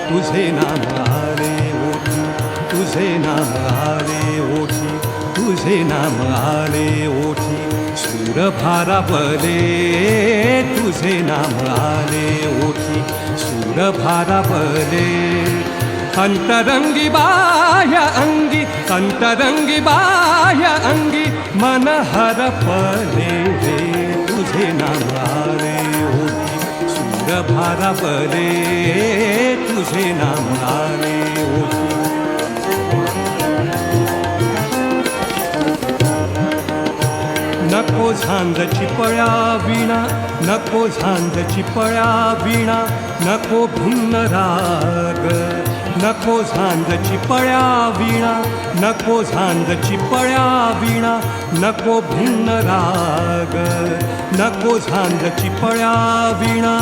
तुझे नाम आले ओठी, तुझे नाम आले ओठी, तुझे नाम आले ओठी, सूर भारावले तुझे नाम आले ओठी, सूर भारावले अंतरंगी बाह्य अंगी, अंतरंगी बाह्य अंगी, मन हरपले रे तुझे नाम आले ओठी, सूर भारावले तुझे नाम आले ओठी. नको झांज चिपळ्या वीणा, नको झांज चिपळ्या वीणा, नको भिन्न राग, नको झांज चिपळ्या वीणा, नको झांज चिपळ्या वीणा, नको भिन्न राग, नको झांज चिपळ्या वीणा.